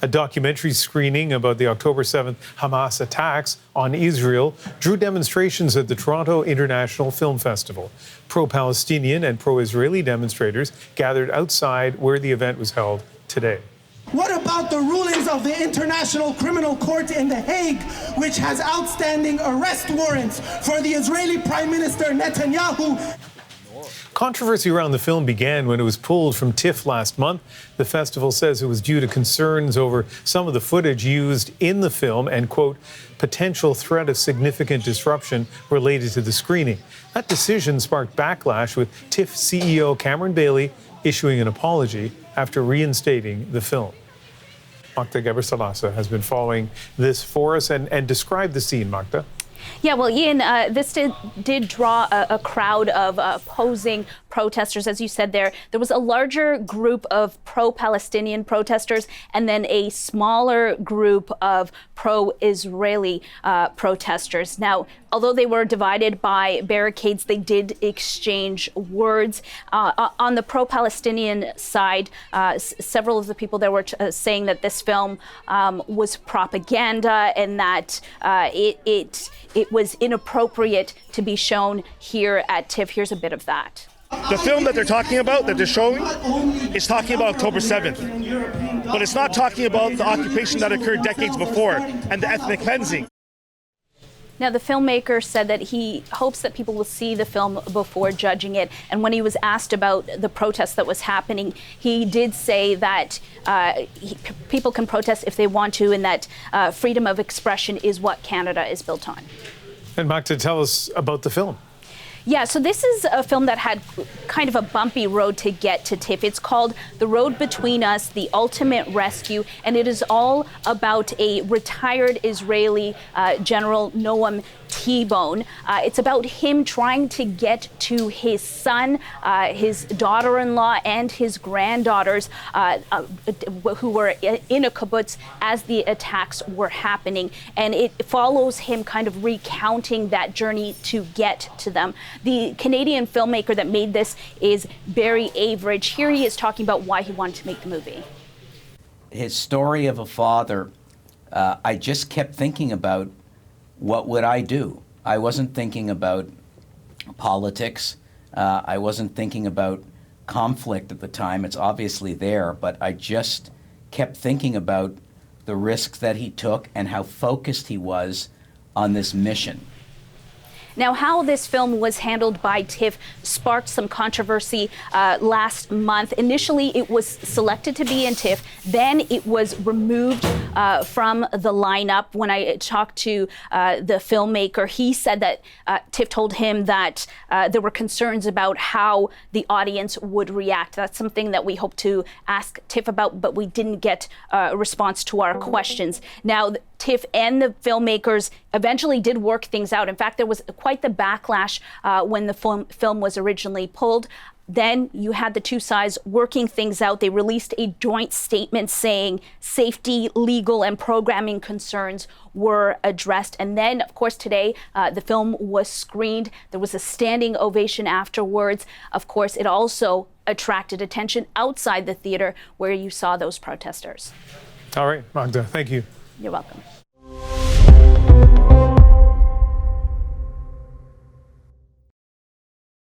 A documentary screening about the October 7th Hamas attacks on Israel drew demonstrations at the Toronto International Film Festival. Pro-Palestinian and pro-Israeli demonstrators gathered outside where the event was held today. What about the rulings of the International Criminal Court in The Hague, which has outstanding arrest warrants for the Israeli Prime Minister Netanyahu? Controversy around the film began when it was pulled from TIFF last month. The festival says it was due to concerns over some of the footage used in the film and, quote, potential threat of significant disruption related to the screening. That decision sparked backlash, with TIFF CEO Cameron Bailey issuing an apology after reinstating the film. Magda Gebersalasa has been following this for us and describe the scene, Magda. Yeah, well, Ian, this did draw a crowd of opposing protesters. As you said there was a larger group of pro-Palestinian protesters and then a smaller group of pro-Israeli protesters. Now, although they were divided by barricades, they did exchange words. On the pro-Palestinian side, several of the people there were saying that this film was propaganda and that it was inappropriate to be shown here at TIFF. Here's a bit of that. The film that they're talking about, that they're showing, is talking about October 7th. But it's not talking about the occupation that occurred decades before and the ethnic cleansing. Now, the filmmaker said that he hopes that people will see the film before judging it. And when he was asked about the protest that was happening, he did say that people can protest if they want to, and that freedom of expression is what Canada is built on. And Magda, tell us about the film. Yeah, so this is a film that had kind of a bumpy road to get to TIFF. It's called The Road Between Us, The Ultimate Rescue, and it is all about a retired Israeli General Noam T-Bone. It's about him trying to get to his son, his daughter-in-law, and his granddaughters who were in a kibbutz as the attacks were happening. And it follows him kind of recounting that journey to get to them. The Canadian filmmaker that made this is Barry Average. Here he is talking about why he wanted to make the movie. His story of a father, I just kept thinking about, what would I do? I wasn't thinking about politics. I wasn't thinking about conflict at the time. It's obviously there, but I just kept thinking about the risks that he took and how focused he was on this mission. Now, how this film was handled by TIFF sparked some controversy last month. Initially, it was selected to be in TIFF. Then it was removed from the lineup. When I talked to the filmmaker, he said that TIFF told him that there were concerns about how the audience would react. That's something that we hope to ask TIFF about, but we didn't get a response to our questions. Now, TIFF and the filmmakers eventually did work things out. In fact, there was quite the backlash when the film was originally pulled. Then you had the two sides working things out. They released a joint statement saying safety, legal, and programming concerns were addressed. And then, of course, today, the film was screened. There was a standing ovation afterwards. Of course, it also attracted attention outside the theater where you saw those protesters. All right, Magda, thank you. You're welcome.